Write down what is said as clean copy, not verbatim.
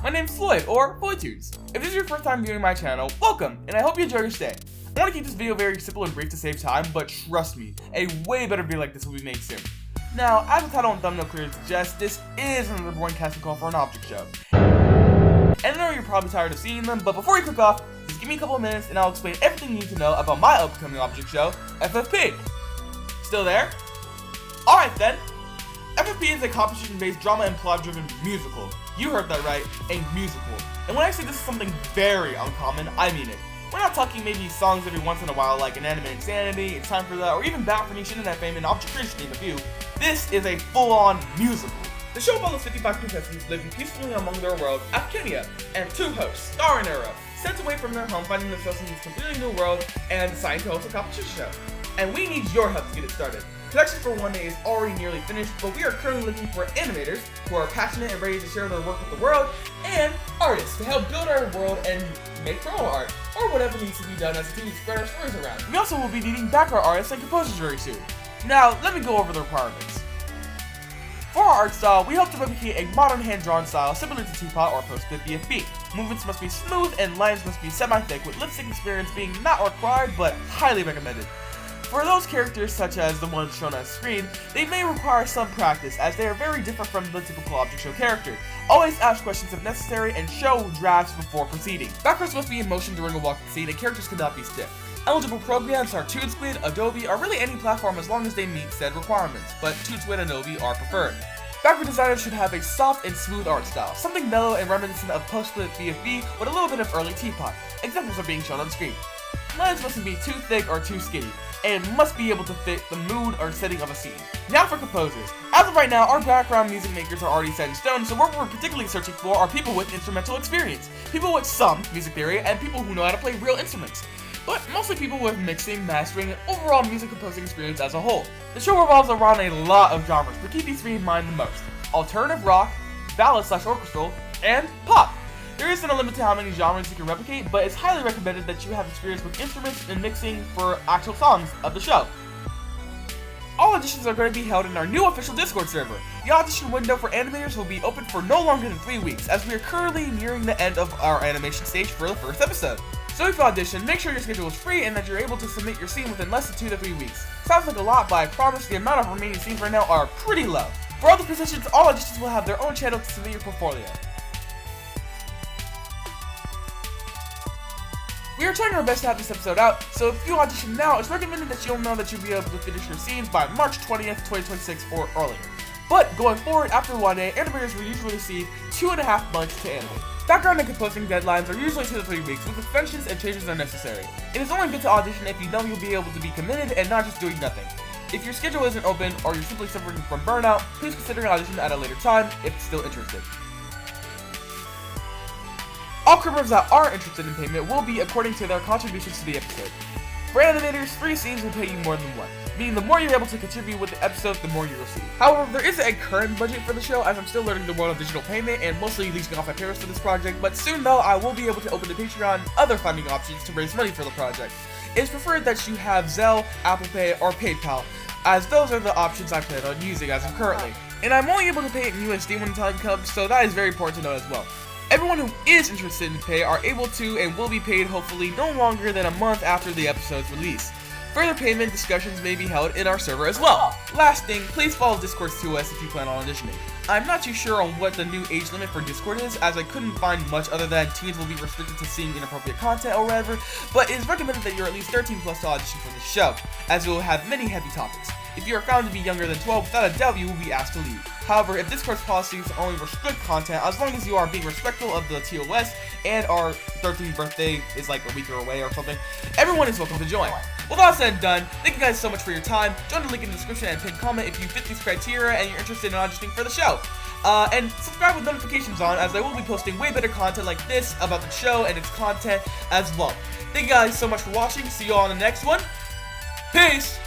my name's Floyd, or FloydTunes. If this is your first time viewing my channel, welcome, and I hope you enjoy your stay. I want to keep this video very simple and brief to save time, but trust me, a way better video like this will be made soon. Now, as the title and thumbnail clearly suggest, this is another boring casting call for an object show. And I know you're probably tired of seeing them, but before we click off, just give me a couple of minutes and I'll explain everything you need to know about my upcoming object show, FFP. Still there? Alright then. FFP is a competition-based drama and plot-driven musical. You heard that right, a musical. And when I say this is something very uncommon, I mean it. We're not talking maybe songs every once in a while like An Anime Insanity, It's Time for That, or even Battle for Niche Internet Fame and Object Creation in a few. This is a full-on musical. The show follows 55 contestants living peacefully among their world, Afkenia, and two hosts, Star and Era, sent away from their home, finding themselves in this completely new world, and deciding to host a competition show. And we need your help to get it started. Production for one day is already nearly finished, but we are currently looking for animators who are passionate and ready to share their work with the world, and artists to help build our world and make promo art, or whatever needs to be done as a team to spread our stories around. We also will be needing background artists and composers very soon. Now, let me go over the requirements. For our art style, we hope to replicate a modern hand-drawn style similar to Teapot or post-bit BFB. Movements must be smooth and lines must be semi-thick, with lip sync experience being not required but highly recommended. For those characters such as the ones shown on screen, they may require some practice as they are very different from the typical object show character. Always ask questions if necessary and show drafts before proceeding. Backgrounds must be in motion during a walking scene and characters cannot be stiff. Eligible programs are ToonSquid, Adobe, or really any platform as long as they meet said requirements, but ToonSquid and Adobe are preferred. Background designers should have a soft and smooth art style, something mellow and reminiscent of post-split BFB with a little bit of early Teapot. Examples are being shown on screen. Lines mustn't be too thick or too skinny, and must be able to fit the mood or setting of a scene. Now for composers. As of right now, our background music makers are already set in stone, so what we're particularly searching for are people with instrumental experience, people with some music theory, and people who know how to play real instruments. But mostly people with mixing, mastering, and overall music composing experience as a whole. The show revolves around a lot of genres, but keep these three in mind the most: alternative rock, ballad/orchestral, and pop. There isn't a limit to how many genres you can replicate, but it's highly recommended that you have experience with instruments and mixing for actual songs of the show. All auditions are going to be held in our new official Discord server. The audition window for animators will be open for no longer than 3 weeks, as we are currently nearing the end of our animation stage for the first episode. So if you audition, make sure your schedule is free and that you're able to submit your scene within less than 2 to 3 weeks. Sounds like a lot, but I promise the amount of remaining scenes right now are pretty low. For other positions, all auditions will have their own channel to submit your portfolio. We are trying our best to have this episode out, so if you audition now, it's recommended that you'll know that you'll be able to finish your scenes by March 20th, 2026 or earlier. But going forward, after one day, animators will usually receive 2.5 months to animate. Background and composing deadlines are usually 2 to 3 weeks, with extensions and changes are necessary. It is only good to audition if you know you'll be able to be committed and not just doing nothing. If your schedule isn't open or you're simply suffering from burnout, please consider an audition at a later time if still interested. All crew members that are interested in payment will be according to their contributions to the episode. For animators, 3 scenes will pay you more than 1, meaning the more you're able to contribute with the episode, the more you receive. However, there isn't a current budget for the show as I'm still learning the world of digital payment and mostly leeching off my parents for this project, but soon though I will be able to open the Patreon and other funding options to raise money for the project. It is preferred that you have Zelle, Apple Pay, or PayPal, as those are the options I plan on using as of currently. And I'm only able to pay in USD when the time comes, so that is very important to know as well. Everyone who is interested in pay are able to and will be paid hopefully no longer than a month after the episode's release. Further payment discussions may be held in our server as well. Last thing, please follow Discord's TOS if you plan on auditioning. I'm not too sure on what the new age limit for Discord is, as I couldn't find much other than teens will be restricted to seeing inappropriate content or whatever, but it is recommended that you're at least 13 plus to audition for this show, as it will have many heavy topics. If you are found to be younger than 12, without a doubt you will be asked to leave. However, if Discord's policies only restrict content, as long as you are being respectful of the TOS and our 13th birthday is like a week away or something, everyone is welcome to join. With all said and done, thank you guys so much for your time. Join the link in the description and pinned comment if you fit these criteria and you're interested in auditioning for the show. And subscribe with notifications on, as I will be posting way better content like this about the show and its content as well. Thank you guys so much for watching. See you all on the next one. Peace!